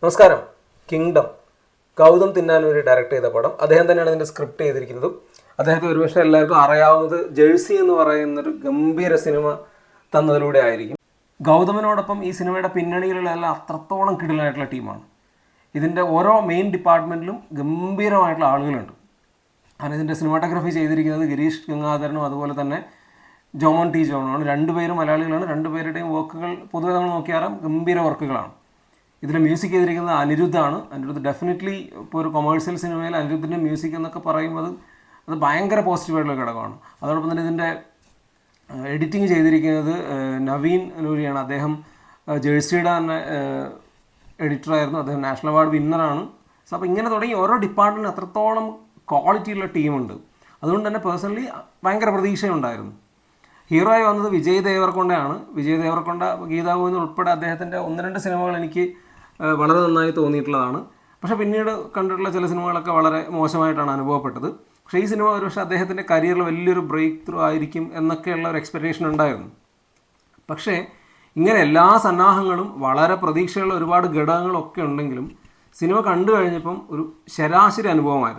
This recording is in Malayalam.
നമസ്കാരം. കിങ്ഡം ഗൗതം തിന്നാനൂരി ഡയറക്റ്റ് ചെയ്ത പടം. അദ്ദേഹം തന്നെയാണ് ഇതിൻ്റെ സ്ക്രിപ്റ്റ് ചെയ്തിരിക്കുന്നതും. അദ്ദേഹത്തെ ഒരുപക്ഷെ എല്ലാവർക്കും അറിയാവുന്നത് ജേഴ്സി എന്ന് പറയുന്നൊരു ഗംഭീര സിനിമ തന്നതിലൂടെ ആയിരിക്കും. ഗൗതമിനോടൊപ്പം ഈ സിനിമയുടെ പിന്നണിയിലുള്ള എല്ലാം അത്രത്തോളം കിടിലായിട്ടുള്ള ടീമാണ്. ഇതിൻ്റെ ഓരോ മെയിൻ ഡിപ്പാർട്ട്മെൻറ്റിലും ഗംഭീരമായിട്ടുള്ള ആളുകളുണ്ട്. കാരണം ഇതിൻ്റെ സിനിമാറ്റോഗ്രാഫി ചെയ്തിരിക്കുന്നത് ഗിരീഷ് ഗംഗാധരനും അതുപോലെ തന്നെ ജോമോൻ ടി ജോണുമാണ്. രണ്ടുപേരും മലയാളികളാണ്. രണ്ടുപേരുടെയും വർക്കുകൾ പൊതുവെ നമ്മൾ നോക്കിയാലും ഗംഭീര വർക്കുകളാണ്. ഇതിൽ മ്യൂസിക് ചെയ്തിരിക്കുന്നത് അനിരുദ്ധാണ്. അനിരുദ്ധ് ഡെഫിനറ്റ്ലി ഇപ്പോൾ ഒരു കൊമേഴ്സ്യൽ സിനിമയിൽ അനിരുദ്ധിൻ്റെ മ്യൂസിക് എന്നൊക്കെ പറയുമ്പോൾ അത് ഭയങ്കര പോസിറ്റീവായിട്ടുള്ള ഘടകമാണ്. അതോടൊപ്പം തന്നെ ഇതിൻ്റെ എഡിറ്റിംഗ് ചെയ്തിരിക്കുന്നത് നവീൻ നൂരിയാണ്. അദ്ദേഹം ജേഴ്സിയുടെ തന്നെ എഡിറ്ററായിരുന്നു. അദ്ദേഹം നാഷണൽ അവാർഡ് വിന്നറാണ്. സോ അപ്പോൾ ഇങ്ങനെ തുടങ്ങി ഓരോ ഡിപ്പാർട്ട്മെൻറ്റിന് അത്രത്തോളം ക്വാളിറ്റിയുള്ള ടീമുണ്ട്. അതുകൊണ്ട് തന്നെ പേഴ്സണലി ഭയങ്കര പ്രതീക്ഷയുണ്ടായിരുന്നു. ഹീറോ ആയി വന്നത് വിജയ് ദേവർകൊണ്ടയാണ്. വിജയ് ദേവർകൊണ്ട ഗീതാ ഗോവിന്ദ് ഉൾപ്പെടെ അദ്ദേഹത്തിൻ്റെ 1-2 സിനിമകൾ എനിക്ക് വളരെ നന്നായി തോന്നിയിട്ടുള്ളതാണ്. പക്ഷേ പിന്നീട് കണ്ടിട്ടുള്ള ചില സിനിമകളൊക്കെ വളരെ മോശമായിട്ടാണ് അനുഭവപ്പെട്ടത്. പക്ഷേ ഈ സിനിമ ഒരുപക്ഷെ അദ്ദേഹത്തിൻ്റെ കരിയറിൽ വലിയൊരു ബ്രേക്ക് ത്രൂ ആയിരിക്കും എന്നൊക്കെയുള്ള ഒരു എക്സ്പെക്റ്റേഷൻ ഉണ്ടായിരുന്നു. പക്ഷേ ഇങ്ങനെ എല്ലാ സന്നാഹങ്ങളും വളരെ പ്രതീക്ഷയുള്ള ഒരുപാട് ഘടകങ്ങളൊക്കെ ഉണ്ടെങ്കിലും സിനിമ കണ്ടു കഴിഞ്ഞപ്പം ഒരു ശരാശരി അനുഭവമായിരുന്നു.